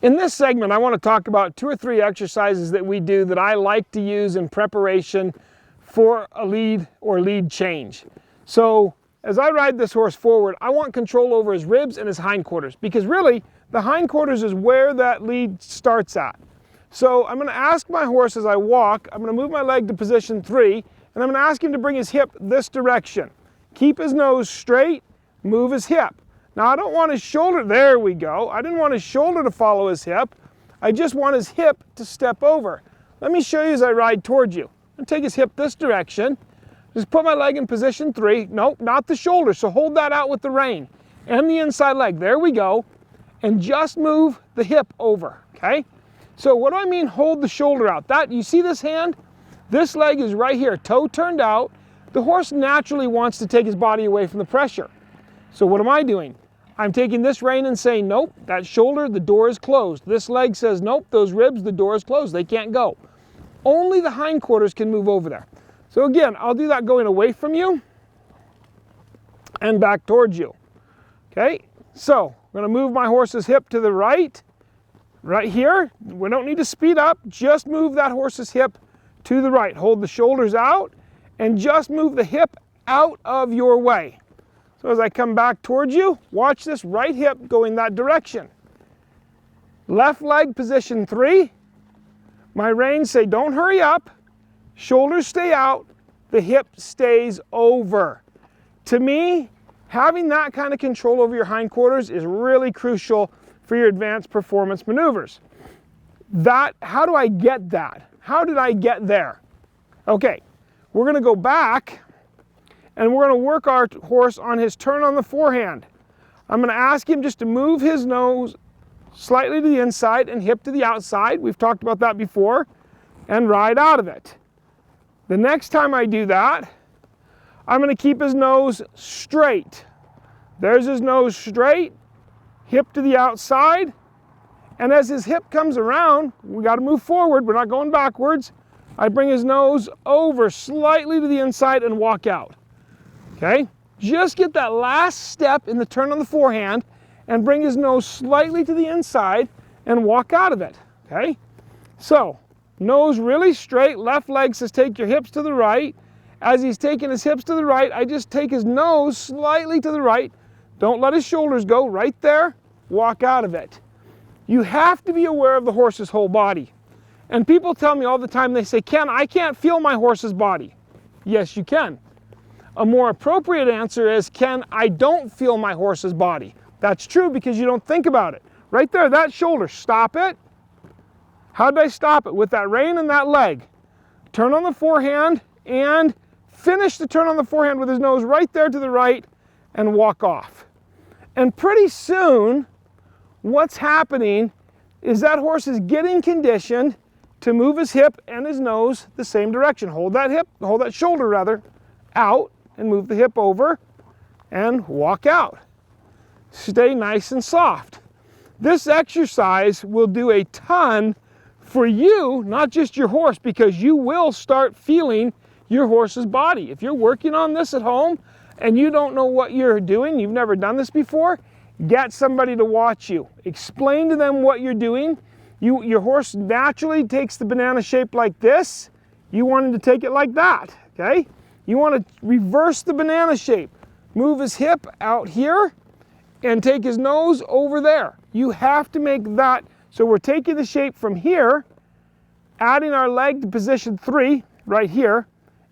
In this segment, I want to talk about 2 or 3 exercises that we do that I like to use in preparation for a lead or lead change. So as I ride this horse forward, I want control over his ribs and his hindquarters, because really the hindquarters is where that lead starts at. So I'm going to ask my horse as I walk, I'm going to move my leg to position 3, and I'm going to ask him to bring his hip this direction. Keep his nose straight, move his hip. Now I don't want his shoulder, there we go. I didn't want his shoulder to follow his hip. I just want his hip to step over. Let me show you as I ride towards you. I'm going to take his hip this direction. Just put my leg in position 3. Nope, not the shoulder, so hold that out with the rein. And the inside leg, there we go. And just move the hip over, okay? So what do I mean hold the shoulder out? That, you see this hand? This leg is right here, toe turned out. The horse naturally wants to take his body away from the pressure. So what am I doing? I'm taking this rein and saying, nope, that shoulder, the door is closed. This leg says, nope, those ribs, the door is closed. They can't go. Only the hindquarters can move over there. So again, I'll do that going away from you and back towards you. Okay, so I'm going to move my horse's hip to the right here. We don't need to speed up, just move that horse's hip to the right. Hold the shoulders out and just move the hip out of your way. So as I come back towards you, watch this right hip going that direction. Left leg position 3. My reins say don't hurry up. Shoulders stay out. The hip stays over. To me, having that kind of control over your hindquarters is really crucial for your advanced performance maneuvers. How do I get that? How did I get there? Okay, we're going to go back and we're going to work our horse on his turn on the forehand. I'm going to ask him just to move his nose slightly to the inside and hip to the outside. We've talked about that before. And ride out of it. The next time I do that, I'm going to keep his nose straight. There's his nose straight, hip to the outside. And as his hip comes around, we got to move forward. We're not going backwards. I bring his nose over slightly to the inside and walk out. Okay, just get that last step in the turn on the forehand and bring his nose slightly to the inside and walk out of it, okay? So, nose really straight, left leg says take your hips to the right. As he's taking his hips to the right, I just take his nose slightly to the right. Don't let his shoulders go, right there, walk out of it. You have to be aware of the horse's whole body. And people tell me all the time, they say, Ken, I can't feel my horse's body. Yes, you can. A more appropriate answer is, Ken, I don't feel my horse's body. That's true because you don't think about it. Right there, that shoulder, stop it. How did I stop it? With that rein and that leg. Turn on the forehand and finish the turn on the forehand with his nose right there to the right and walk off. And pretty soon, what's happening is that horse is getting conditioned to move his hip and his nose the same direction. Hold that shoulder rather, out and move the hip over and walk out. Stay nice and soft. This exercise will do a ton for you, not just your horse, because you will start feeling your horse's body. If you're working on this at home and you don't know what you're doing, you've never done this before, get somebody to watch you. Explain to them what you're doing. Your horse naturally takes the banana shape like this. You want him to take it like that, okay? You want to reverse the banana shape. Move his hip out here and take his nose over there. You have to make that, so we're taking the shape from here, adding our leg to position 3, right here,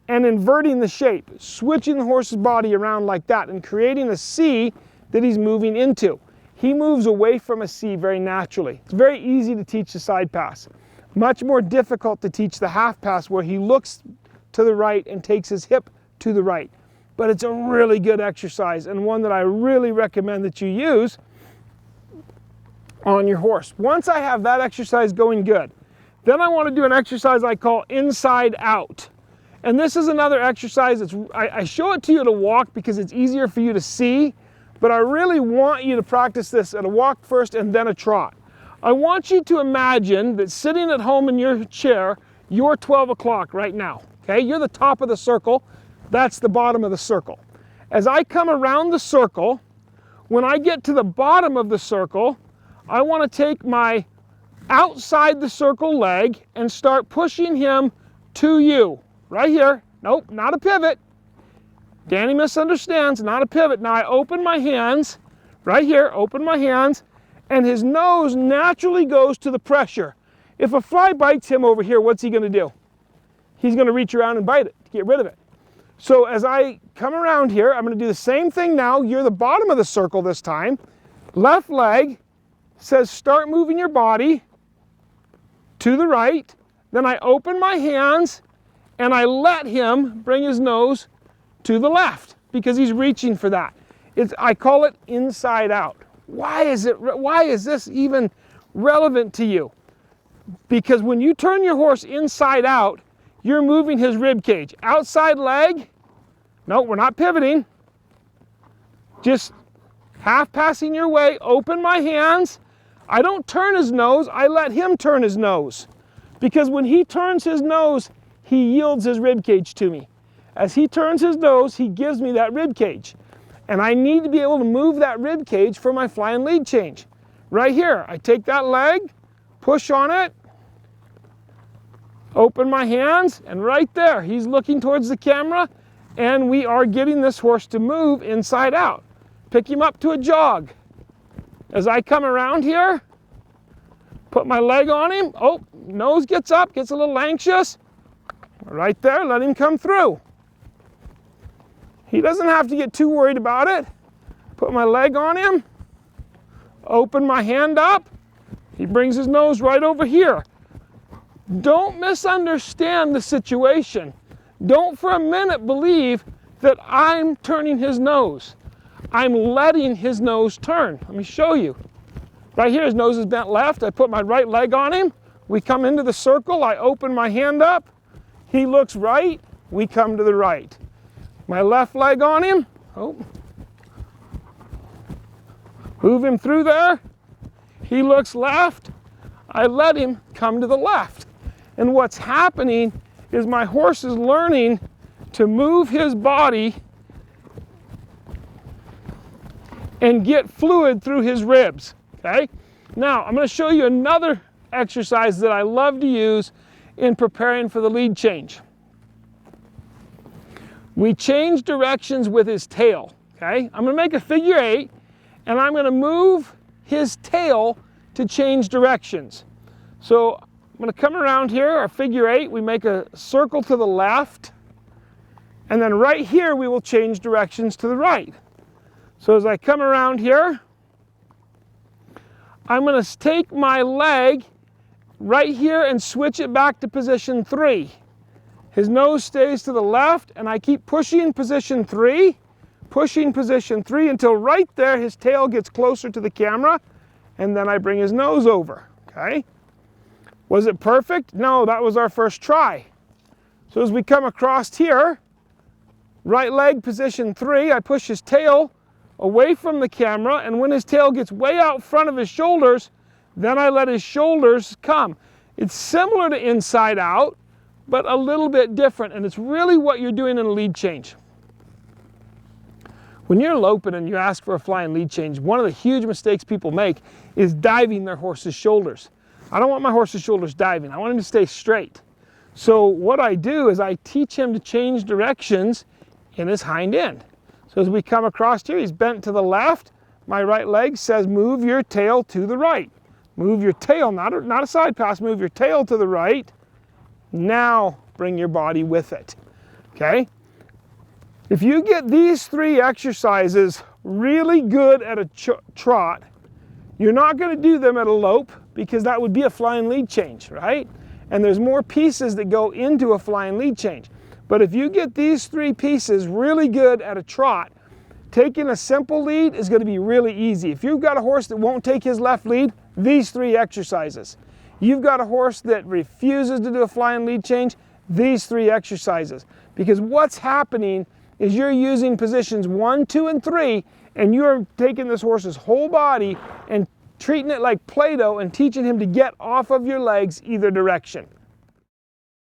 and inverting the shape, switching the horse's body around like that and creating a C that he's moving into. He moves away from a C very naturally. It's very easy to teach the side pass. Much more difficult to teach the half pass where he looks to the right and takes his hip to the right. But it's a really good exercise and one that I really recommend that you use on your horse. Once I have that exercise going good, then I want to do an exercise I call inside out. And this is another exercise I show it to you to walk because it's easier for you to see, but I really want you to practice this at a walk first and then a trot. I want you to imagine that sitting at home in your chair, you're 12 o'clock right now. Okay, you're the top of the circle, that's the bottom of the circle. As I come around the circle, when I get to the bottom of the circle, I want to take my outside the circle leg and start pushing him to you. Right here. Nope, not a pivot. Danny misunderstands, not a pivot. Now I open my hands, right here, open my hands, and his nose naturally goes to the pressure. If a fly bites him over here, what's he going to do? He's going to reach around and bite it to get rid of it. So as I come around here, I'm going to do the same thing now. You're the bottom of the circle this time. Left leg says start moving your body to the right. Then I open my hands and I let him bring his nose to the left because he's reaching for that. I call it inside out. Why is this even relevant to you? Because when you turn your horse inside out, you're moving his rib cage. Outside leg, no, we're not pivoting. Just half passing your way, open my hands. I don't turn his nose, I let him turn his nose. Because when he turns his nose, he yields his rib cage to me. As he turns his nose, he gives me that rib cage. And I need to be able to move that rib cage for my fly and lead change. Right here, I take that leg, push on it, open my hands, and right there, he's looking towards the camera, and we are getting this horse to move inside out. Pick him up to a jog. As I come around here, put my leg on him, oh, nose gets up, gets a little anxious. Right there, let him come through. He doesn't have to get too worried about it. Put my leg on him, open my hand up, he brings his nose right over here. Don't misunderstand the situation. Don't for a minute believe that I'm turning his nose. I'm letting his nose turn. Let me show you. Right here, his nose is bent left. I put my right leg on him. We come into the circle. I open my hand up. He looks right. We come to the right. My left leg on him. Oh. Move him through there. He looks left. I let him come to the left. And what's happening is my horse is learning to move his body and get fluid through his ribs, okay? Now, I'm going to show you another exercise that I love to use in preparing for the lead change. We change directions with his tail, okay? I'm going to make a figure 8, and I'm going to move his tail to change directions. So I'm going to come around here, our figure 8, we make a circle to the left, and then right here we will change directions to the right. So as I come around here, I'm going to take my leg right here and switch it back to position 3. His nose stays to the left, and I keep pushing position 3 until right there his tail gets closer to the camera, and then I bring his nose over, okay? Was it perfect? No, that was our first try. So as we come across here, right leg position 3, I push his tail away from the camera, and when his tail gets way out front of his shoulders, then I let his shoulders come. It's similar to inside out, but a little bit different, and it's really what you're doing in a lead change. When you're loping and you ask for a fly and lead change, one of the huge mistakes people make is diving their horse's shoulders. I don't want my horse's shoulders diving. I want him to stay straight. So what I do is I teach him to change directions in his hind end. So as we come across here, he's bent to the left. My right leg says move your tail to the right. Move your tail, not a side pass, move your tail to the right. Now bring your body with it, okay? If you get these 3 exercises really good at a trot, you're not going to do them at a lope because that would be a fly and lead change, right? And there's more pieces that go into a fly and lead change. But if you get these 3 pieces really good at a trot, taking a simple lead is going to be really easy. If you've got a horse that won't take his left lead, these 3 exercises. You've got a horse that refuses to do a fly and lead change, these 3 exercises. Because what's happening is you're using positions 1, 2, and 3, and you're taking this horse's whole body and treating it like Play-Doh and teaching him to get off of your legs either direction.